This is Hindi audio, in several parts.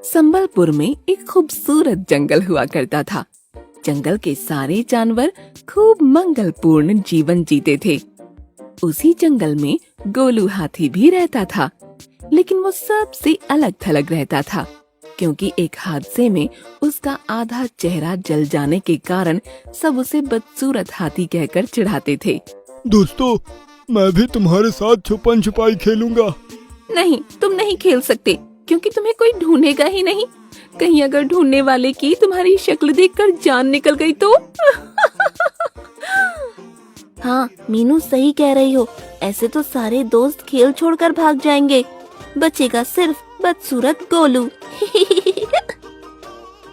संबलपुर में एक खूबसूरत जंगल हुआ करता था। जंगल के सारे जानवर खूब मंगलपूर्ण जीवन जीते थे। उसी जंगल में गोलू हाथी भी रहता था, लेकिन वो सबसे अलग थलग रहता था, क्योंकि एक हादसे में उसका आधा चेहरा जल जाने के कारण सब उसे बदसूरत हाथी कहकर चिढ़ाते थे। दोस्तों, मैं भी तुम्हारे साथ छुपन छुपाई खेलूंगा। नहीं, तुम नहीं खेल सकते, क्योंकि तुम्हें कोई ढूंढेगा ही नहीं। कहीं अगर ढूंढने वाले की तुम्हारी शक्ल देखकर जान निकल गई तो हाँ, मीनू सही कह रही हो। ऐसे तो सारे दोस्त खेल छोड़कर भाग जाएंगे, बचेगा सिर्फ बदसूरत गोलू।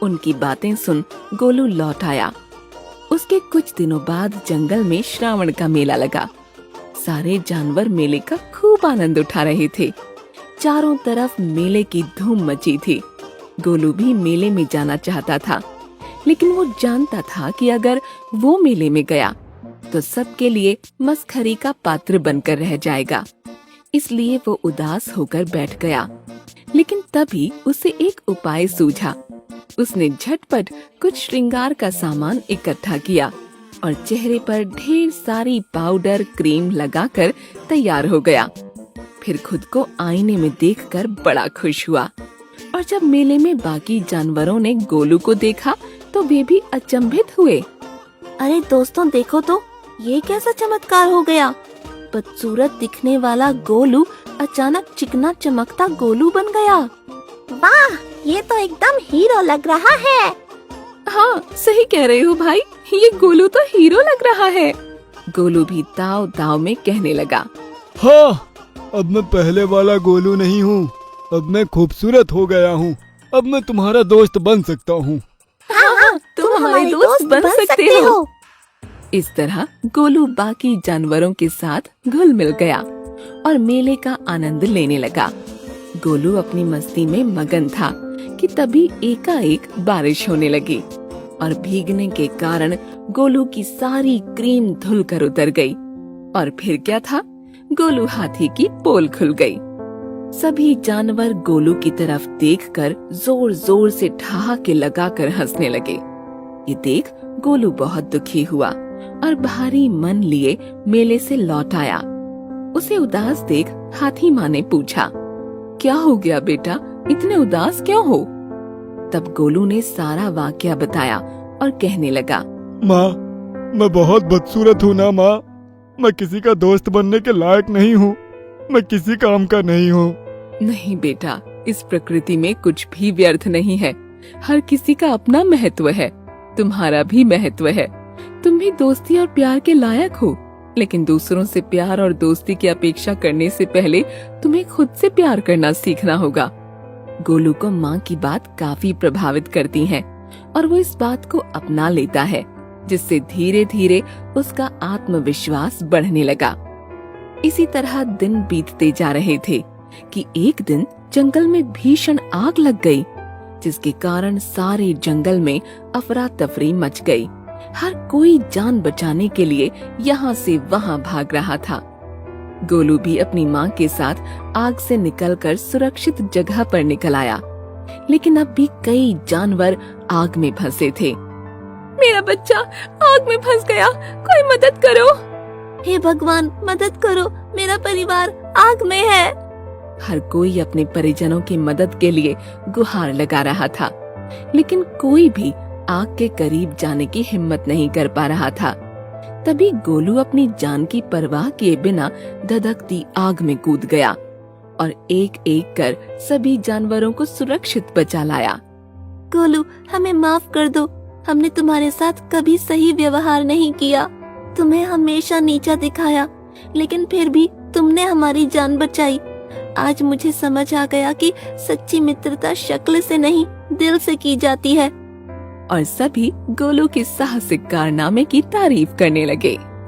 उनकी बातें सुन गोलू लौट आया। उसके कुछ दिनों बाद जंगल में श्रावण का मेला लगा। सारे जानवर मेले का खूब आनंद उठा रहे थे। चारों तरफ मेले की धूम मची थी। गोलू भी मेले में जाना चाहता था, लेकिन वो जानता था कि अगर वो मेले में गया तो सबके लिए मस्खरी का पात्र बनकर रह जाएगा। इसलिए वो उदास होकर बैठ गया। लेकिन तभी उसे एक उपाय सूझा। उसने झटपट कुछ श्रृंगार का सामान इकट्ठा किया और चेहरे पर ढेर सारी पाउडर क्रीम लगाकर तैयार हो गया। फिर खुद को आईने में देखकर बड़ा खुश हुआ। और जब मेले में बाकी जानवरों ने गोलू को देखा तो वे भी अचंभित हुए। अरे दोस्तों, देखो तो, ये कैसा चमत्कार हो गया। बदसूरत दिखने वाला गोलू अचानक चिकना चमकता गोलू बन गया। वाह, ये तो एकदम हीरो लग रहा है। हाँ, सही कह रहे हो भाई, ये गोलू तो हीरो लग रहा है। गोलू भी दाव दाव में कहने लगा। हाँ, अब मैं पहले वाला गोलू नहीं हूँ। अब मैं खूबसूरत हो गया हूँ। अब मैं तुम्हारा दोस्त बन सकता हूँ। हाँ, तुम हमारे दोस्त बन सकते हो। इस तरह गोलू बाकी जानवरों के साथ घुल मिल गया और मेले का आनंद लेने लगा। गोलू अपनी मस्ती में मगन था कि तभी एकाएक बारिश होने लगी और भीगने के कारण गोलू की सारी क्रीम धुल कर उतर गई। और फिर क्या था, गोलू हाथी की पोल खुल गई। सभी जानवर गोलू की तरफ देखकर जोर जोर से ठहाके लगाकर हंसने लगे। ये देख गोलू बहुत दुखी हुआ और भारी मन लिए मेले से लौट आया। उसे उदास देख हाथी माँ ने पूछा, क्या हो गया बेटा, इतने उदास क्यों हो? तब गोलू ने सारा वाकया बताया और कहने लगा, माँ, मैं बहुत बदसूरत हूँ ना माँ। मैं किसी का दोस्त बनने के लायक नहीं हूँ। मैं किसी काम का नहीं हूँ। नहीं बेटा, इस प्रकृति में कुछ भी व्यर्थ नहीं है। हर किसी का अपना महत्व है। तुम्हारा भी महत्व है। तुम भी दोस्ती और प्यार के लायक हो, लेकिन दूसरों से प्यार और दोस्ती की अपेक्षा करने से पहले तुम्हें खुद से प्यार करना सीखना होगा। गोलू को माँ की बात काफी प्रभावित करती है और वो इस बात को अपना लेता है, जिससे धीरे धीरे उसका आत्मविश्वास बढ़ने लगा। इसी तरह दिन बीतते जा रहे थे कि एक दिन जंगल में भीषण आग लग गई, जिसके कारण सारे जंगल में अफरा तफरी मच गई। हर कोई जान बचाने के लिए यहाँ से वहाँ भाग रहा था। गोलू भी अपनी माँ के साथ आग से निकलकर सुरक्षित जगह पर निकल आया, लेकिन अब भी कई जानवर आग में फंसे थे। मेरा बच्चा आग में फंस गया, कोई मदद करो। हे भगवान, मदद करो, मेरा परिवार आग में है। हर कोई अपने परिजनों की मदद के लिए गुहार लगा रहा था, लेकिन कोई भी आग के करीब जाने की हिम्मत नहीं कर पा रहा था। तभी गोलू अपनी जान की परवाह किए बिना धधकती आग में कूद गया और एक एक कर सभी जानवरों को सुरक्षित बचा लाया। गोलू, हमें माफ कर दो। हमने तुम्हारे साथ कभी सही व्यवहार नहीं किया, तुम्हें हमेशा नीचा दिखाया, लेकिन फिर भी तुमने हमारी जान बचाई। आज मुझे समझ आ गया कि सच्ची मित्रता शक्ल से नहीं, दिल से की जाती है। और सभी गोलू के साहसिक कारनामे की तारीफ करने लगे।